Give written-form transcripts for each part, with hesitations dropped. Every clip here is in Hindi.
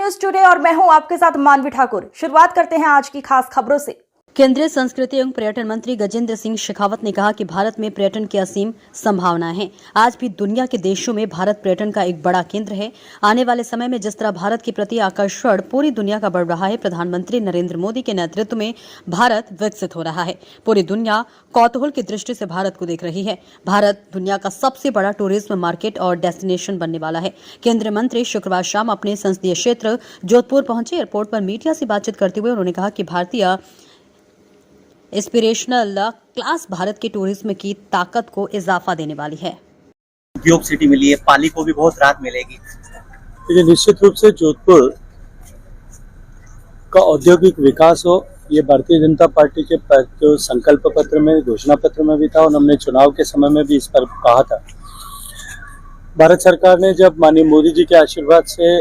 न्यूज टुडे और मैं हूं आपके साथ मानवी ठाकुर। शुरुआत करते हैं आज की खास खबरों से। केंद्रीय संस्कृति एवं पर्यटन मंत्री गजेंद्र सिंह शेखावत ने कहा कि भारत में पर्यटन की असीम संभावनाएं हैं। आज भी दुनिया के देशों में भारत पर्यटन का एक बड़ा केंद्र है। आने वाले समय में जिस तरह भारत के प्रति आकर्षण पूरी दुनिया का बढ़ रहा है, प्रधानमंत्री नरेंद्र मोदी के नेतृत्व में भारत विकसित हो रहा है। पूरी दुनिया कौतूहल की दृष्टि से भारत को देख रही है। भारत दुनिया का सबसे बड़ा टूरिज्म मार्केट और डेस्टिनेशन बनने वाला है। केंद्रीय मंत्री शुक्रवार शाम अपने संसदीय क्षेत्र जोधपुर पहुंचे। एयरपोर्ट पर मीडिया से बातचीत करते हुए उन्होंने कहा कि भारतीय इंस्पिरेशनल क्लास भारत के टूरिज्म की ताकत को इजाफा देने वाली है। उद्योग सिटी मिली है, पाली को भी बहुत राहत मिलेगी। ये निश्चित रूप से जोधपुर का औद्योगिक विकास हो, ये भारतीय जनता पार्टी के जो संकल्प पत्र में, घोषणा पत्र में भी था और हमने चुनाव के समय में भी इस पर कहा था। भारत सरकार ने जब माननीय मोदी जी के आशीर्वाद से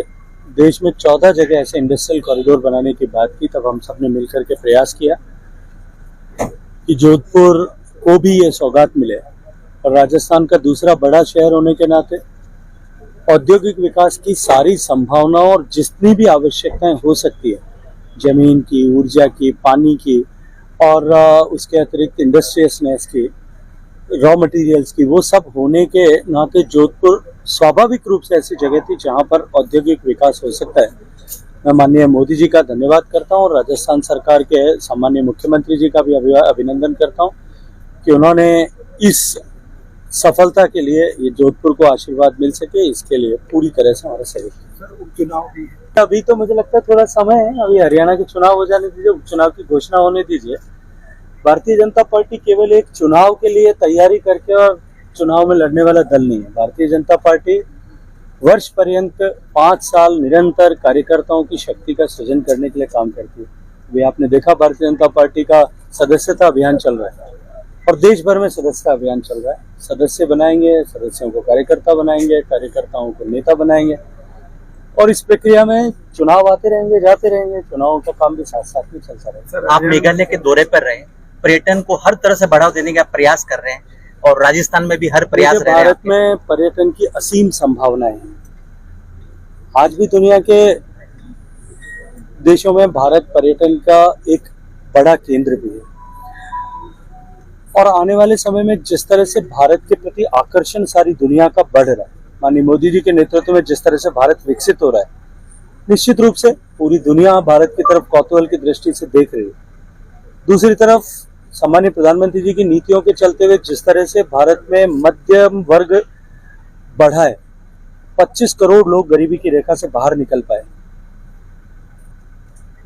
देश में 14 जगह ऐसे इंडस्ट्रियल कॉरिडोर बनाने की बात की, तब हम सबने मिलकर के प्रयास किया कि जोधपुर को भी ये सौगात मिले। और राजस्थान का दूसरा बड़ा शहर होने के नाते औद्योगिक विकास की सारी संभावनाओं और जितनी भी आवश्यकताएं हो सकती है, जमीन की, ऊर्जा की, पानी की और उसके अतिरिक्त इंडस्ट्रियसनेस की, रॉ मटेरियल्स की, वो सब होने के नाते जोधपुर स्वाभाविक रूप से ऐसी जगह थी जहां पर औद्योगिक विकास हो सकता है। मैं माननीय मोदी जी का धन्यवाद करता हूं और राजस्थान सरकार के सम्माननीय मुख्यमंत्री जी का भी अभिनंदन करता हूं कि उन्होंने इस सफलता के लिए ये जोधपुर को आशीर्वाद मिल सके, इसके लिए पूरी तरह से हमारा सहयोग। सर, उपचुनाव भी अभी तो मुझे लगता है थोड़ा समय है, अभी हरियाणा के चुनाव हो जाने दीजिए, उपचुनाव की घोषणा होने दीजिए। भारतीय जनता पार्टी केवल एक चुनाव के लिए तैयारी करके और चुनाव में लड़ने वाला दल नहीं है। भारतीय जनता पार्टी वर्ष पर्यंत 5 साल निरंतर कार्यकर्ताओं की शक्ति का सृजन करने के लिए काम करती है। अभी आपने देखा भारतीय जनता पार्टी का सदस्यता अभियान चल रहा है और देश भर में सदस्यता अभियान चल रहा है। सदस्य बनाएंगे, सदस्यों को कार्यकर्ता बनाएंगे, कार्यकर्ताओं को नेता बनाएंगे और इस प्रक्रिया में चुनाव आते रहेंगे, जाते रहेंगे, चुनावों का काम भी साथ साथ में चलता रहेगा। आप मेघालय के दौरे पर रहे, पर्यटन को हर तरह से बढ़ावा देने का प्रयास कर रहे हैं और राजस्थान में भी हर प्रयास रहे हैं। भारत में पर्यटन की असीम संभावनाएं हैं। आज भी दुनिया के देशों में भारत पर्यटन का एक बड़ा केंद्र भी है और आने वाले समय में जिस तरह से भारत के प्रति आकर्षण सारी दुनिया का बढ़ रहा है, माननीय मोदी जी के नेतृत्व में जिस तरह से भारत विकसित हो रहा है, निश्चित रूप से पूरी दुनिया भारत की तरफ कौतूहल की दृष्टि से देख रही है। दूसरी तरफ सम्मानीय प्रधानमंत्री जी की नीतियों के चलते हुए जिस तरह से भारत में मध्यम वर्ग बढ़ा है, 25 करोड़ लोग गरीबी की रेखा से बाहर निकल पाए।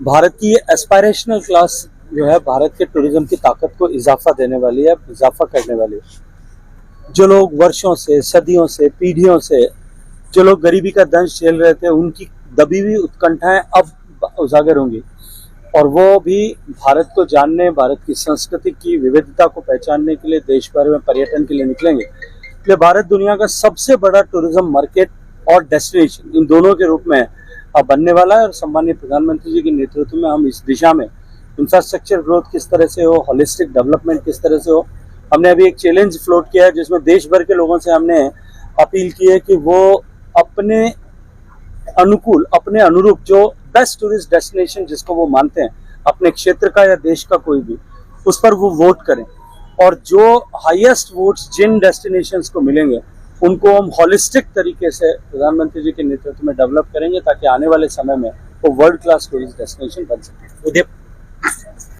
भारत की ये एस्पायरेशनल क्लास जो है भारत के टूरिज्म की ताकत को इजाफा देने वाली है, इजाफा करने वाली है। जो लोग वर्षों से, सदियों से, पीढ़ियों से जो लोग गरीबी का दंश झेल रहे थे, उनकी दबी हुई उत्कंठाएं अब उजागर होंगी और वो भी भारत को जानने, भारत की संस्कृति की विविधता को पहचानने के लिए देश भर में पर्यटन के लिए निकलेंगे। इसलिए भारत दुनिया का सबसे बड़ा टूरिज्म मार्केट और डेस्टिनेशन इन दोनों के रूप में अब बनने वाला है और सम्मानीय प्रधानमंत्री जी के नेतृत्व में हम इस दिशा में इंफ्रास्ट्रक्चर ग्रोथ किस तरह से हो, होलिस्टिक डेवलपमेंट किस तरह से हो। हमने अभी एक चैलेंज फ्लोट किया है जिसमें देश भर के लोगों से हमने अपील की है कि वो अपने अनुकूल, अपने अनुरूप जो बेस्ट टूरिस्ट डेस्टिनेशन जिसको वो मानते हैं, अपने क्षेत्र का या देश का कोई भी, उस पर वो वोट करें और जो हाईएस्ट वोट्स जिन डेस्टिनेशंस को मिलेंगे उनको हम होलिस्टिक तरीके से प्रधानमंत्री जी के नेतृत्व में डेवलप करेंगे ताकि आने वाले समय में वो वर्ल्ड क्लास टूरिस्ट डेस्टिनेशन बन सके।